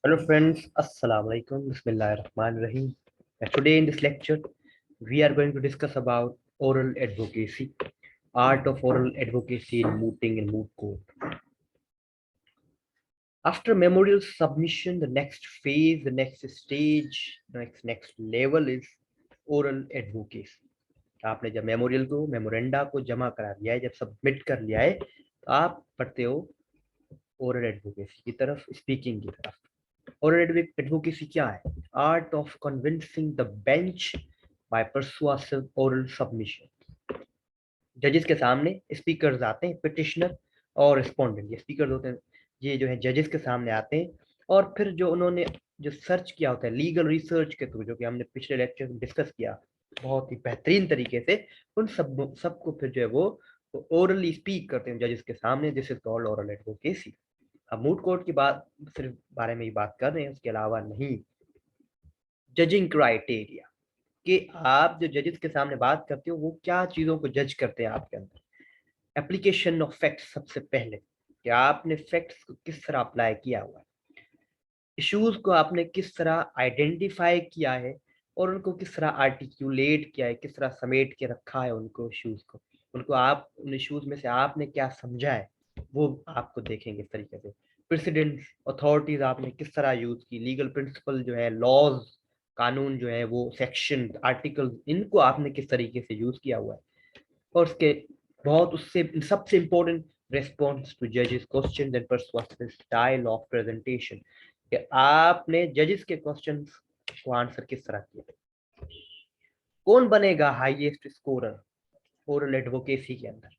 Hello friends, Assalamu alaikum, Bismillahir Rahmanir Rahim. Today in this lecture, we are going to discuss about oral advocacy, art of oral advocacy in mooting and moot court. After memorial submission, the next phase, the next stage, next level is oral advocacy. आपने जब memorial को memoranda को जमा करा दिया है, जब submit कर लिया है, तो आप पढ़ते हो ओरल एडवोकेसी की तरफ, स्पीकिंग की तरफ। Oral advocacy क्या है? Art of convincing the bench by persuasive oral submission. जजेस के सामने स्पीकर्स आते हैं, पिटिशनर और रिस्पोंडेंट, ये स्पीकर्स होते हैं, ये जो है जजेस के सामने आते हैं और फिर जो उन्होंने जो सर्च किया होता है लीगल रिसर्च के थ्रू, जो कि हमने पिछले लेक्चर में डिस्कस किया बहुत ही बेहतरीन तरीके से, उन सबको फिर जो है वो ओरली स्पीक करते हैं जजेस के सामने। This is called oral advocacy. अब मूट कोर्ट की बात सिर्फ बारे में ही बात कर रहे हैं, उसके अलावा नहीं। जजिंग क्राइटेरिया कि आप जो जजेस के सामने बात करते हो वो क्या चीजों को जज करते हैं आपके अंदर। एप्लीकेशन ऑफ फैक्ट्स, सबसे पहले कि आपने फैक्ट्स को किस तरह अप्लाई किया हुआ है, इश्यूज को आपने किस तरह आइडेंटिफाई किया है और उनको किस तरह आर्टिकुलेट किया है, किस तरह समेट के रखा है उनको इश्यूज को, उनको आप उन इश्यूज में से आपने क्या समझा है वो आपको देखेंगे इस तरीके से। प्रेसिडेंट अथॉरिटीज आपने किस तरह यूज की, लीगल प्रिंसिपल जो है, लॉज कानून जो है वो, सेक्शन आर्टिकल, इनको आपने किस तरीके से यूज किया हुआ है। और उसके बहुत उससे सबसे इम्पोर्टेंट, रेस्पॉन्स टू जजेस question and persuasive style of presentation, कि आपने जजेस के क्वेश्चन को आंसर किस तरह किया। कौन बनेगा हाईएस्ट स्कोरर ओरल एडवोकेसी के अंदर?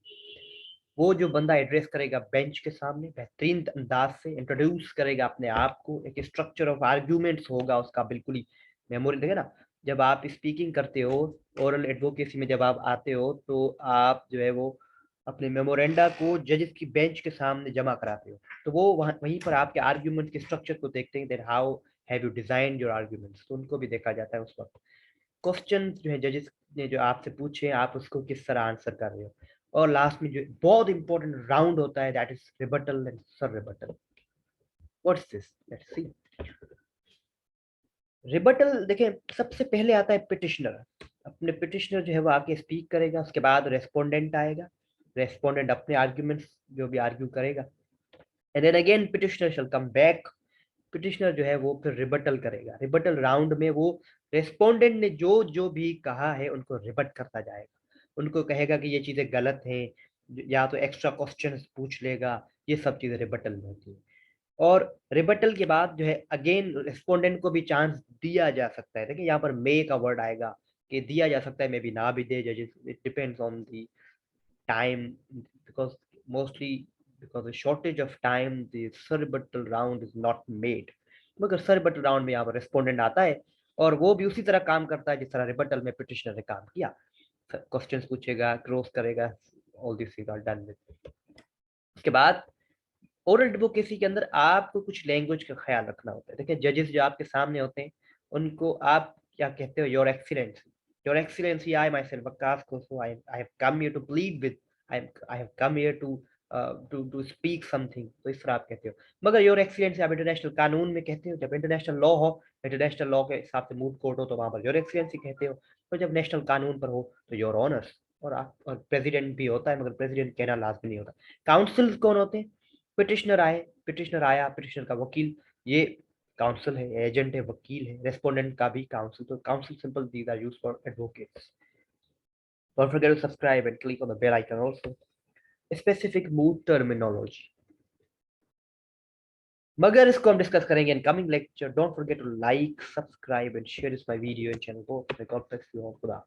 वो जो बंदा एड्रेस करेगा बेंच के सामने, बेहतरीन अंदाज से इंट्रोड्यूस करेगा अपने आप को, एक स्ट्रक्चर ऑफ आर्ग्यूमेंट्स होगा उसका बिल्कुल ही मेमोरी। देखे ना, जब आप स्पीकिंग करते हो ओरल एडवोकेसी में, जब आप आते हो तो आप जो है वो अपने मेमोरेंडा को जजेस की बेंच के सामने जमा कराते हो, तो वो वहीं पर आपके आर्ग्यूमेंट के स्ट्रक्चर को देखते हैं, that how have you design your arguments, तो उनको भी देखा जाता है उस वक्त। क्वेश्चन जो है जजेस ने जो आपसे पूछे, आप उसको किस तरह आंसर कर रहे हो। और लास्ट में जो बहुत इंपॉर्टेंट राउंड होता है, that is rebuttal and sir rebuttal. What's this, let's see. Rebuttal देखें, सबसे पहले आता है पिटिशनर। अपने पिटिशनर जो है वो आके स्पीक करेगा, उसके बाद रेस्पोंडेंट आएगा, रेस्पोंडेंट अपने आर्ग्यूमेंट्स जो भी आर्ग्यू करेगा, and then again petitioner shall come back. Petitioner जो है वो फिर रिबटल करेगा। रिबटल राउंड में वो रेस्पोंडेंट ने जो जो भी कहा है उनको रिबट करता जाएगा, उनको कहेगा कि ये चीजें गलत हैं, या तो एक्स्ट्रा क्वेश्चंस पूछ लेगा। ये सब चीजें रिबटल में होती है। और रिबटल के बाद जो है अगेन रेस्पोंडेंट को भी चांस दिया जा सकता है। देखिए यहाँ पर मे का वर्ड आएगा, कि दिया जा सकता है, मे बी ना भी दे जजेस, it depends on the time, because mostly because of shortage of time the cerebral round is not made। मगर cerebral round में यहाँ पर रेस्पोंडेंट आता है और वो भी उसी तरह काम करता है जिस तरह रिबटल में पिटिशनर ने काम किया। क्वेश्चंस पूछेगा, क्रॉस करेगा, all this is all done with. उसके बाद ओरल एडवोकेसी के अंदर आपको कुछ लैंग्वेज का ख्याल रखना होता है। देखिए जजेस जो आपके सामने होते हैं उनको आप क्या कहते हो, your excellency. Your excellency, I myself Waqas कोसो, I have come here to plead with, I have come here to to speak something, तो इस तरह आप कहते हो। मगर योर एक्सीलेंसी आप इंटरनेशनल कानून में कहते हो, जब इंटरनेशनल लॉ हो, इंटरनेशनल लॉ के हिसाब से मूड कोर्ट हो, तो वहां पर योर एक्सीलेंसी कहते हो। तो जब नेशनल कानून पर हो तो योर ऑनर्स। और आप, और प्रेसिडेंट भी होता है, मगर प्रेसिडेंट कहना लाजमी नहीं होता। काउंसिल कौन होते हैं? पिटिशनर आए, पिटिशनर आया, पिटिशनर का वकील, ये काउंसिल है, एजेंट है, वकील है। रेस्पोंडेंट का भी काउंसिल, तो counsel simple, these are used for advocates. Don't forget to subscribe and click on the bell icon also. Specific mood terminology, मगर इसको हम डिस्कस करेंगे in coming lecture. Don't forget to like, subscribe and share this my video and channel. God bless you all. खुदा